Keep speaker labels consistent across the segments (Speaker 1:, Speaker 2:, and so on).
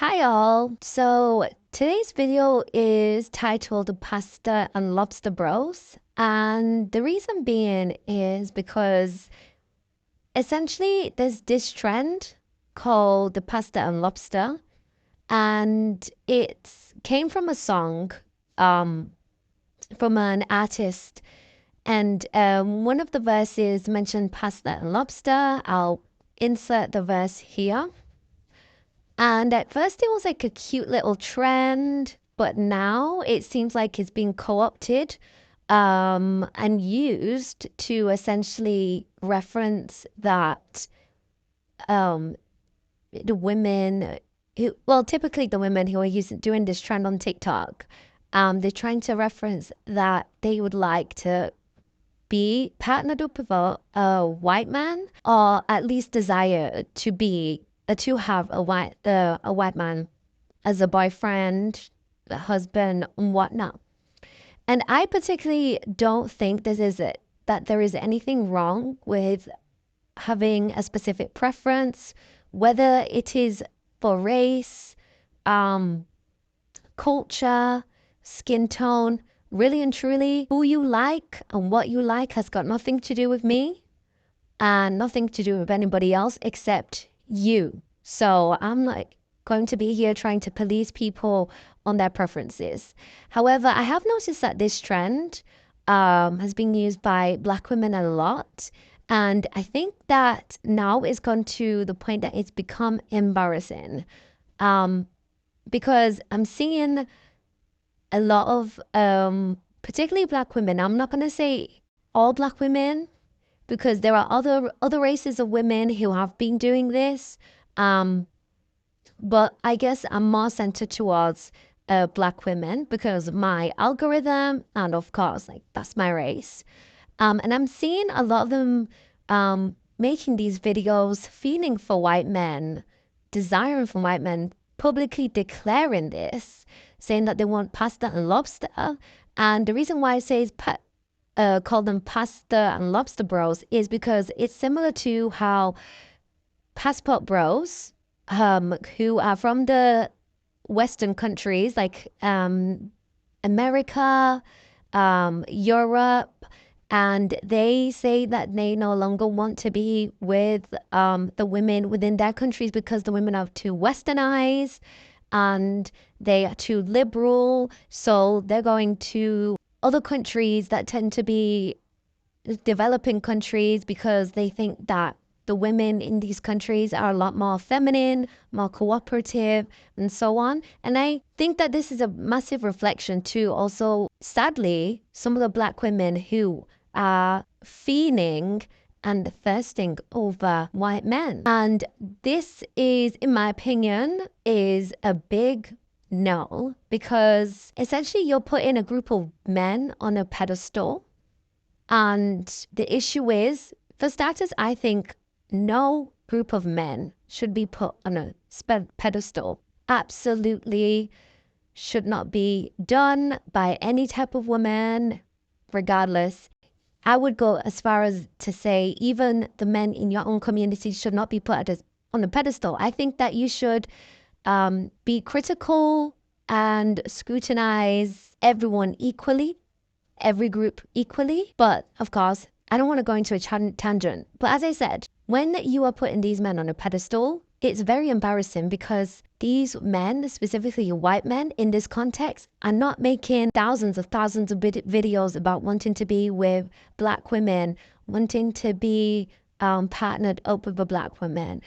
Speaker 1: Hi all. So today's video is titled Pasta and Lobster Bros. And the reason being is because essentially there's this trend called the pasta and lobster, and it came from a song um from an artist, and one of the verses mentioned pasta and lobster. I'll insert the verse here. And at first it was like a cute little trend, but now it seems like it's being co-opted and used to essentially reference that um, the women who, well, typically the women who are doing this trend on TikTok, they're trying to reference that they would like to be partnered up with a white man, or at least desire to be to have a white man as a boyfriend, a husband, and whatnot. And I particularly don't think this is it, that there is anything wrong with having a specific preference, whether it is for race, um, culture, skin tone. Really and truly, who you like and what you like has got nothing to do with me and nothing to do with anybody else except you. So I'm like going to be here trying to police people on their preferences. However, I have noticed that this trend has been used by Black women a lot. And I think that now it's gone to the point that it's become embarrassing, um, because I'm seeing a lot of particularly Black women. I'm not going to say all Black women, because there are other races of women who have been doing this. Um, but I guess I'm more centered towards Black women because my algorithm, and of course, like that's my race. And I'm seeing a lot of them making these videos, feeling for white men, desiring for white men, publicly declaring this, saying that they want pasta and lobster. And the reason why I say call them pasta and lobster bros is because it's similar to how passport bros, who are from the Western countries like America, Europe, and they say that they no longer want to be with the women within their countries because the women are too westernized and they are too liberal. So they're going to other countries that tend to be developing countries because they think that the women in these countries are a lot more feminine, more cooperative, and so on. And I think that this is a massive reflection to also, sadly, some of the Black women who are fiending and thirsting over white men. And this is, in my opinion, is a big no, because essentially you're putting a group of men on a pedestal. And the issue is, for starters, I think no group of men should be put on a pedestal. Absolutely should not be done by any type of woman, regardless. I would go as far as to say even the men in your own community should not be put on a pedestal. I think that you should be critical and scrutinize everyone equally, every group equally. But of course, I don't want to go into a tangent. But as I said, when you are putting these men on a pedestal, it's very embarrassing because these men, specifically white men in this context, are not making thousands of videos about wanting to be with Black women, wanting to be partnered up with a Black woman,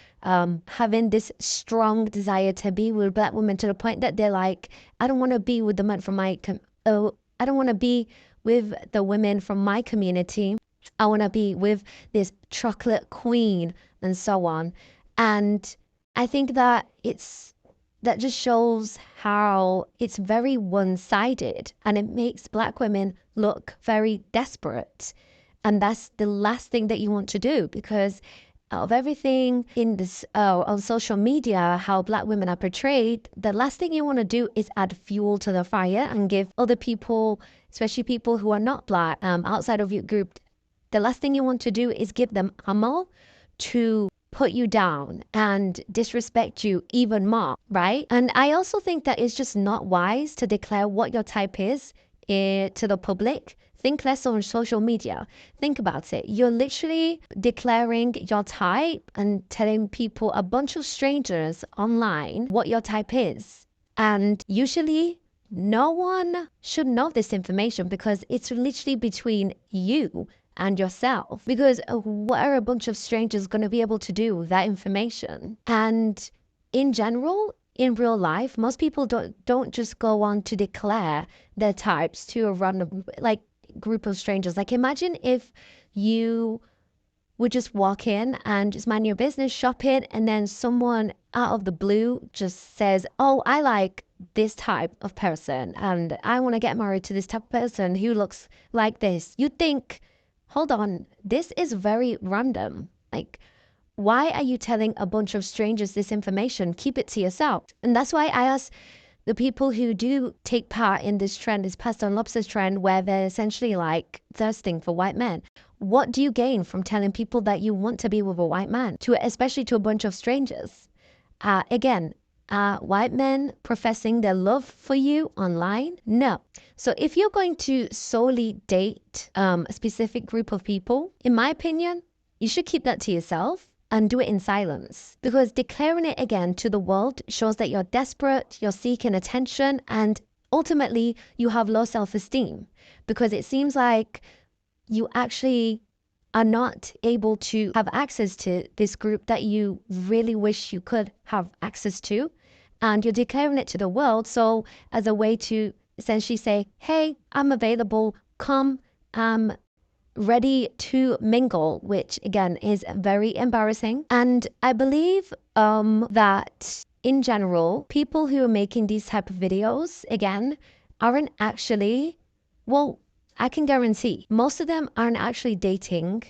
Speaker 1: having this strong desire to be with Black women to the point that they're like, I don't want to be with the men from I don't want to be with the women from my community. I want to be with this chocolate queen and so on. And I think that that just shows how it's very one-sided and it makes Black women look very desperate. And that's the last thing that you want to do, because of everything in this on social media, how Black women are portrayed, the last thing you want to do is add fuel to the fire and give other people, especially people who are not Black, outside of your group, the last thing you want to do is give them ammo to put you down and disrespect you even more, right? And I also think that it's just not wise to declare what your type is to the public. Think less on social media. Think about it. You're literally declaring your type and telling people, a bunch of strangers online, what your type is. And usually no one should know this information because it's literally between you and yourself. Because what are a bunch of strangers going to be able to do with that information? And in general, in real life, most people don't just go on to declare their types to a random group of strangers. Like, imagine if you would just walk in and just mind your business, shopping, and then someone out of the blue just says, oh, I like this type of person and I want to get married to this type of person who looks like this. You think, hold on, this is very random. Like, why are you telling a bunch of strangers this information? Keep it to yourself. And that's why I ask the people who do take part in this trend, this pasta and lobsters trend, where they're essentially like thirsting for white men. What do you gain from telling people that you want to be with a white man, especially to a bunch of strangers? Again, white men professing their love for you online? No. So if you're going to solely date a specific group of people, in my opinion, you should keep that to yourself and do it in silence, because declaring it again to the world shows that you're desperate, you're seeking attention, and ultimately you have low self-esteem, because it seems like you actually are not able to have access to this group that you really wish you could have access to, and you're declaring it to the world. So as a way to essentially say, hey, I'm available, come, ready to mingle, which again is very embarrassing. And I believe that in general, people who are making these type of videos, again, aren't actually, well, I can guarantee most of them aren't actually dating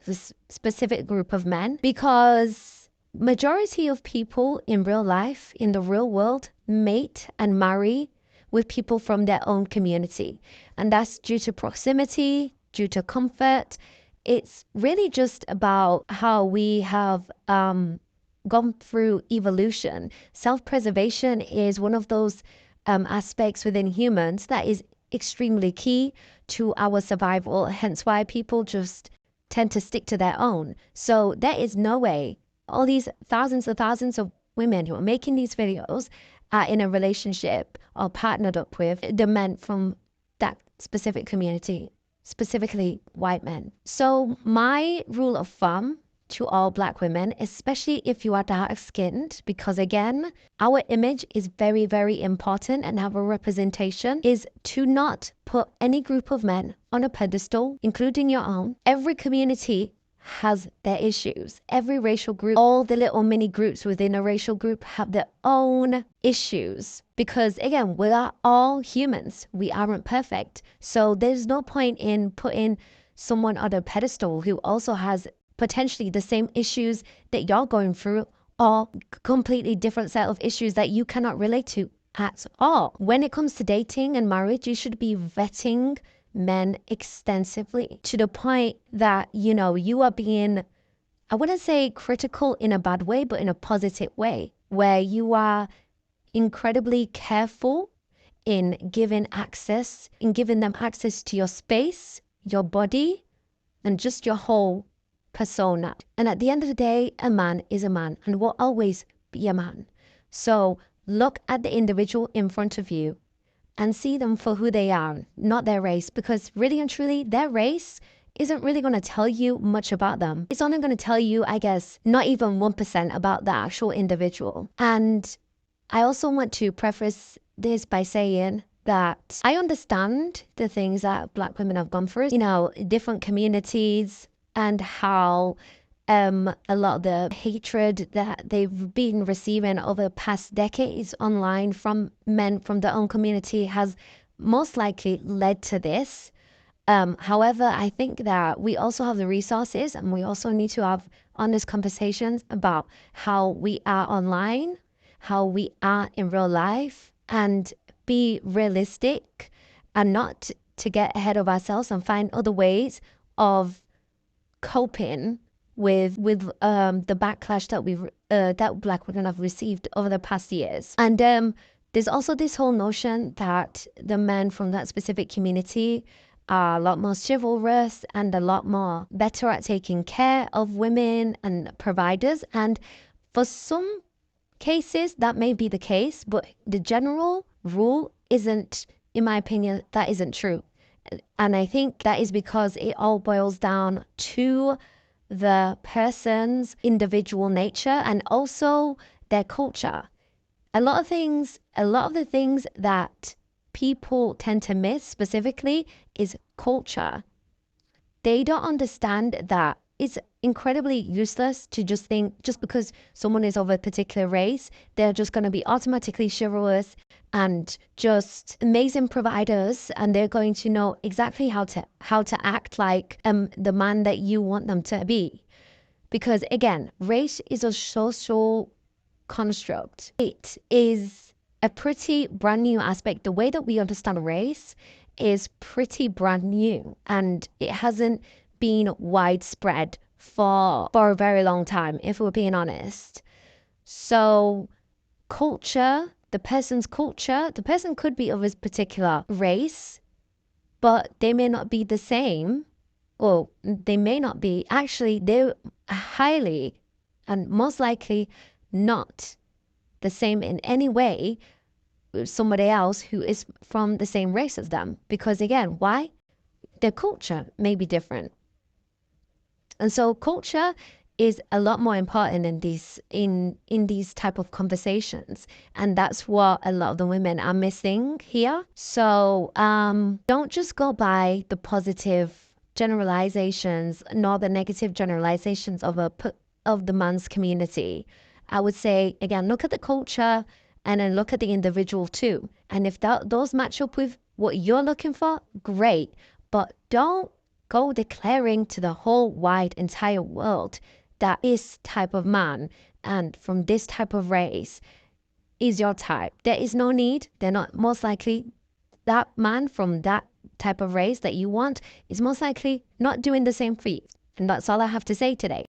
Speaker 1: this specific group of men, because majority of people in real life, in the real world, mate and marry with people from their own community. And that's due to proximity, due to comfort. It's really just about how we have gone through evolution. Self-preservation is one of those aspects within humans that is extremely key to our survival, hence why people just tend to stick to their own. So there is no way all these thousands of women who are making these videos are in a relationship or partnered up with the men from that specific community, specifically white men. So my rule of thumb to all Black women, especially if you are dark skinned, because again, our image is very, very important and our representation, is to not put any group of men on a pedestal, including your own. Every community has their issues. Every racial group, all the little mini groups within a racial group have their own issues, because again, we are all humans. We aren't perfect. So there's no point in putting someone on a pedestal who also has potentially the same issues that you're going through, or completely different set of issues that you cannot relate to at all. When it comes to dating and marriage, you should be vetting men extensively to the point that, you know, you are being, I wouldn't say critical in a bad way, but in a positive way, where you are incredibly careful in giving access, in giving them access to your space, your body, and just your whole persona. And at the end of the day, a man is a man and will always be a man. So look at the individual in front of you and see them for who they are, not their race, because really and truly, their race isn't really going to tell you much about them. It's only going to tell you, I guess, not even 1% about the actual individual. And I also want to preface this by saying that I understand the things that Black women have gone through, you know, different communities, and how a lot of the hatred that they've been receiving over the past decades online from men from their own community has most likely led to this. However, I think that we also have the resources, and we also need to have honest conversations about how we are online, how we are in real life, and be realistic and not to get ahead of ourselves and find other ways of coping with the backlash that that Black women have received over the past years. And there's also this whole notion that the men from that specific community are a lot more chivalrous and a lot more better at taking care of women and providers. And for some cases, that may be the case, but the general rule isn't, in my opinion, that isn't true. And I think that is because it all boils down to the person's individual nature and also their culture. A lot of the things that people tend to miss specifically is culture. They don't understand that it's incredibly useless to just think just because someone is of a particular race, they're just going to be automatically chivalrous and just amazing providers, and they're going to know exactly how to act like the man that you want them to be. Because again, race is a social construct. It is a pretty brand new aspect. The way that we understand race is pretty brand new, and it hasn't been widespread for a very long time, if we're being honest. So culture, the person could be of a particular race, but they may not be the same. Or they may not be. Actually, they're highly and most likely not the same in any way with somebody else who is from the same race as them. Because again, why? Their culture may be different. And so culture is a lot more important in these type of conversations, and that's what a lot of the women are missing here. So don't just go by the positive generalizations nor the negative generalizations of the man's community. I would say again, look at the culture and then look at the individual too. And if those match up with what you're looking for, great. But don't go declaring to the whole wide entire world that this type of man and from this type of race is your type. There is no need. They're not. Most likely that man from that type of race that you want is most likely not doing the same for you. And that's all I have to say today.